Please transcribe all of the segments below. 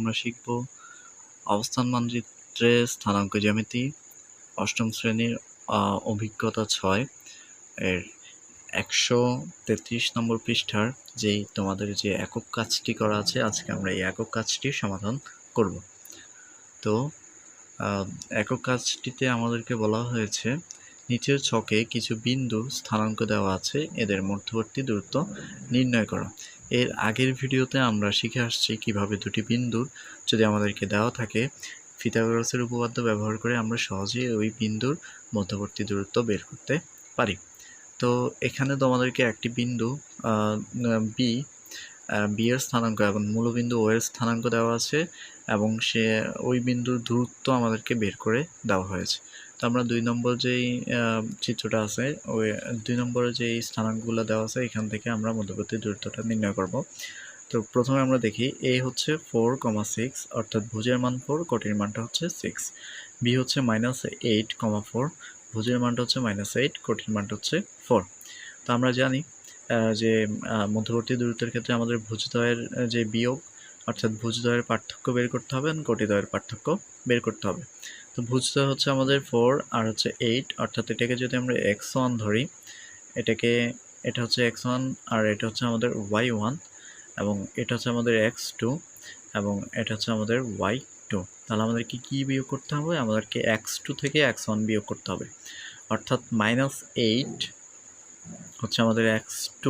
আমরা শিখব অবস্থান মানচিত্রে স্থানাঙ্ক জ্যামিতি, অষ্টম শ্রেণীর অভিজ্ঞতা 6 এর 133 নম্বর পৃষ্ঠার যেই তোমাদের যে একক কাজটি করা আছে, আজকে আমরা এই একক কাজটির সমাধান করব। তো একক কাজটিতে আমাদেরকে বলা হয়েছে নিচের ছকে কিছু বিন্দু স্থানাঙ্ক দেওয়া আছে, এদের মধ্যবর্তী দূরত্ব নির্ণয় করো। এর আগের ভিডিওতে আমরা শিখে আসছি কিভাবে দুটি বিন্দুর যদি আমাদেরকে দেওয়া থাকে পিথাগোরাসের উপপাদ্য ব্যবহার করে আমরা সহজেই ওই বিন্দুর মধ্যবর্তী দূরত্ব বের করতে পারি। তো এখানে তোমাদেরকে একটি বিন্দু বি এর স্থানাঙ্ক এবং মূলবিন্দু ও এর স্থানাঙ্ক দেওয়া আছে এবং সে ওই বিন্দুর দূরত্ব আমাদেরকে বের করে দেওয়া হয়েছে। তো আমরা 2 নম্বর যেই চিত্রটা আছে ওই 2 নম্বরে যেই স্থানাঙ্কগুলো দেওয়া আছে এখান থেকে আমরা মধ্যবর্তী দূরত্বটা নির্ণয় করব। তো প্রথমে আমরা দেখি এ হচ্ছে 4,6 অর্থাৎ ভুজের মান 4, কোটির মানটা হচ্ছে 6। বি হচ্ছে -8,4, ভুজের মানটা হচ্ছে -8, কোটির মানটা হচ্ছে 4। তো আমরা জানি যে মধ্যবর্তী দূরত্বের ক্ষেত্রে আমাদের ভুজদ্বয়ের যে বিয়োগ অর্থাৎ ভুজদ্বয়ের পার্থক্য বের করতে হবে, কোটিদ্বয়ের পার্থক্য বের করতে হবে। তো ভুজদ্বয় হচ্ছে আমাদের 4 আর হচ্ছে 8, অর্থাৎ এটাকে যদি আমরা x1 ধরি, এটা হচ্ছে x1 আর এটা হচ্ছে আমাদের y1 এবং এটা হচ্ছে আমাদের x2 এবং এটা হচ্ছে আমাদের y2। তাহলে আমাদেরকে কি বিয়োগ করতে হবে? আমাদেরকে x2 থেকে x1 বিয়োগ করতে হবে, অর্থাৎ -8 হচ্ছে আমাদের x2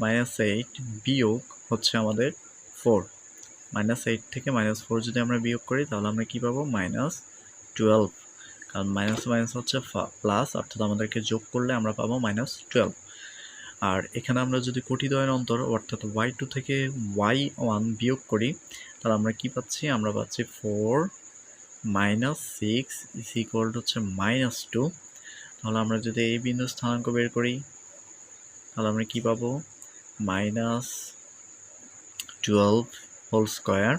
-8 বিয়োগ হচ্ছে আমাদের 4। -8 থেকে -4 যদি আমরা বিয়োগ করি তাহলে আমরা কি পাবো? -12, কারণ মাইনাস মাইনাস হচ্ছে প্লাস, অর্থাৎ আমাদেরকে যোগ করলে আমরা পাবো -12। আর এখানে আমরা যদি কোটিদ্বয়ের অন্তর অর্থাৎ y2 থেকে y1 বিয়োগ করি তাহলে আমরা কি পাচ্ছি? আমরা পাচ্ছি 4 -6 ইজ ইকুয়াল টু হচ্ছে -2। তাহলে আমরা যদি এই বিন্দুর স্থানাঙ্ক বের করি তাহলে আমরা কি পাবো? -12 হোল স্কয়ার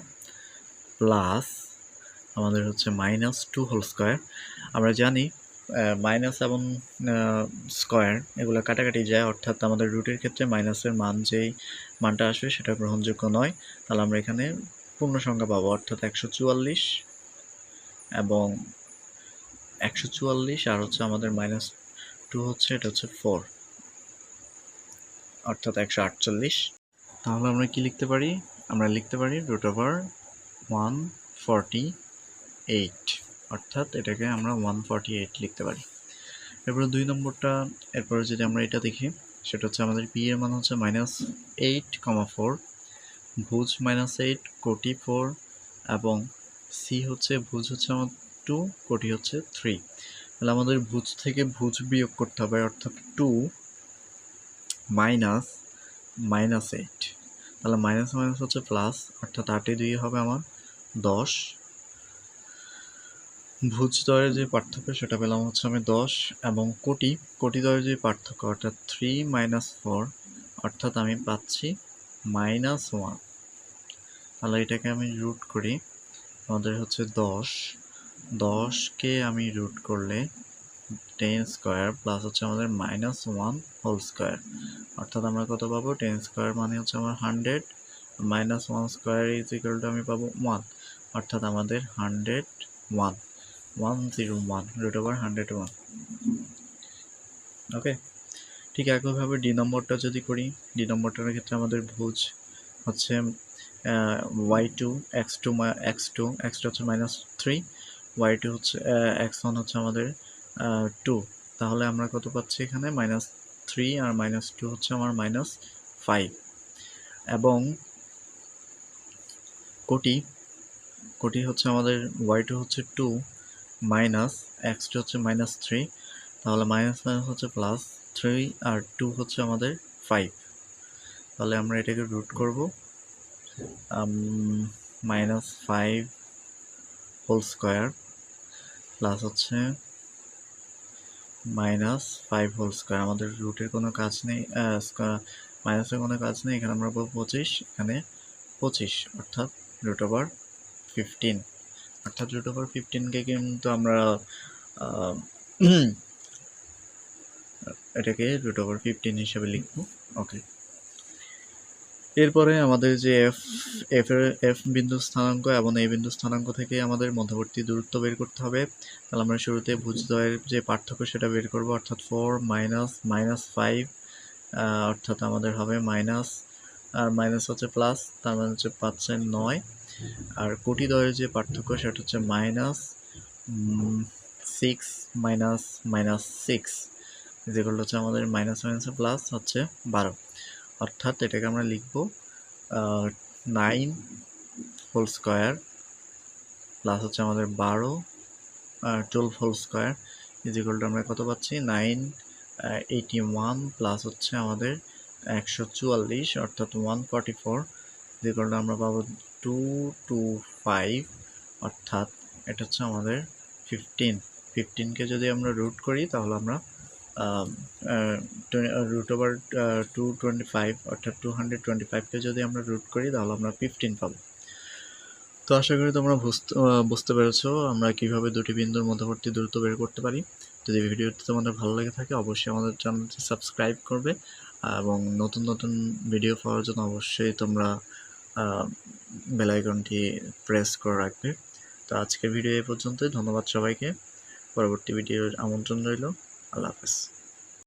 প্লাস আমাদের হচ্ছে -2 হোল স্কয়ার। আমরা জানি মাইনাস এবং স্কয়ার এগুলো কাটাকাটি যায়, অর্থাৎ আমাদের রুটের ক্ষেত্রে মাইনাসের মান যেই মানটা আসবে সেটা গ্রহণযোগ্য নয়। তাহলে আমরা এখানে পূর্ণ সংখ্যা পাবো, অর্থাৎ 144 এবং 144 আর হচ্ছে আমাদের -2 হচ্ছে এটা হচ্ছে 4, অর্থাৎ 148। তাহলে আমরা কি লিখতে পারি? আমরা লিখতে পারি √148, অর্থাৎ এটাকে আমরা 148 লিখতে পারি। এরপরে 2 নম্বরটা, এরপরে যদি আমরা এটা দেখি সেটা হচ্ছে আমাদের পি এর মান হচ্ছে -8,4, ভুজ -8, কোটি 4 এবং সি হচ্ছে ভুজ হচ্ছে আমার 2, কোটি হচ্ছে 3। তাহলে আমাদের ভুজ থেকে ভুজ বিয়োগ করতে হবে, অর্থাৎ 2 -8, তাহলে মাইনাস মাইনাস হচ্ছে প্লাস, অর্থাৎ 8 2 হবে আমার 10। ভুজদ্বয়ের যে পার্থক্য সেটা পেলাম হচ্ছে আমি 10 এবং কোটিদ্বয়ের যে পার্থক্য অর্থাৎ 3 - 4, অর্থাৎ আমি পাচ্ছি -1। তাহলে এটাকে আমি রুট করি, আমাদের হচ্ছে 10কে আমি রুট করলে 10 স্কোয়ার প্লাস হচ্ছে আমাদের -1 হোল স্কোয়ার, অর্থাৎ আমরা কত পাবো? 10 স্কোয়ার মানে হচ্ছে আমার 100, -1 স্কোয়ার ইজ ইকুয়াল টু আমি পাবো 1, অর্থাৎ আমাদের 101, 101 √101। ওকে, ঠিক একইভাবে ডি নম্বরটা যদি করি, ডি নম্বরটার ক্ষেত্রে আমাদের ভুজ হচ্ছে y2 x2 হচ্ছে -3, y2 হচ্ছে x1 হচ্ছে আমাদের 2। তাহলে আমরা কত পাচ্ছি এখানে? -3 আর -2 হচ্ছে আমার -5 এবং কোটি হচ্ছে আমাদের y2 হচ্ছে 2 মাইনাস x2 হচ্ছে -3, তাহলে মাইনাস মাইনাস হচ্ছে প্লাস, 3 আর 2 হচ্ছে আমাদের 5। তাহলে আমরা এটাকে রুট করব, -5 হোল স্কোয়ার প্লাস হচ্ছে -5 হোল স্কোয়ার। আমাদের রুটের কোনো কাজ নেই, মাইনাসের কোনো কাজ নেই, এখানে আমরা পাবো 25, এখানে 25, অর্থাৎ √15, অর্থাৎ √15কে কিন্তু আমরা এটাকে √15 হিসেবে লিখব। ওকে, এরপরে আমাদের যে এফ বিন্দু স্থানাঙ্ক এবং এ বিন্দু স্থানাঙ্ক থেকে আমাদের মধ্যবর্তী দূরত্ব বের করতে হবে। তাহলে আমরা শুরুতে ভুজদ্বয়ের যে পার্থক্য সেটা বের করব, অর্থাৎ 4 মাইনাস 5, অর্থাৎ আমাদের হবে মাইনাস আর মাইনাস হচ্ছে প্লাস, তার মানে হচ্ছে 5 এর 9। আর কোটিদ্বয়ের যে পার্থক্য সেটা হচ্ছে -6 মাইনাস 6, যেগুলো হচ্ছে আমাদের মাইনাস মাইনাসে প্লাস হচ্ছে 12। অর্থাৎ এটাকে আমরা লিখব 9 হোল স্কোয়ার প্লাস হচ্ছে আমাদের 12 হোল স্কোয়ার ইজিক্যাল টু আমরা কত পাচ্ছি 981 প্লাস হচ্ছে আমাদের 144 অর্থাৎ 144 ইজিক্যাল টু আমরা পাবো 225, অর্থাৎ এটা হচ্ছে আমাদের 15কে যদি আমরা রুট করি তাহলে আমরা √225 অর্থাৎ 225কে যদি আমরা রুট করি তাহলে আমরা 15 পাবো। তো আশা করি তোমরা বুঝতে পেরেছো আমরা কিভাবে দুটি বিন্দুর মধ্যবর্তী দূরত্ব বের করতে পারি। যদি ভিডিওটি তোমাদের ভালো লেগে থাকে অবশ্যই আমাদের চ্যানেলটি সাবস্ক্রাইব করবে এবং নতুন নতুন ভিডিও পাওয়ার জন্য অবশ্যই তোমরা বেল আইকনটি প্রেস করে রাখবে। তো আজকের ভিডিও এই পর্যন্তই। ধন্যবাদ সবাইকে। পরবর্তী ভিডিওর আমন্ত্রণ রইল। আল্লাহ হাফেজ।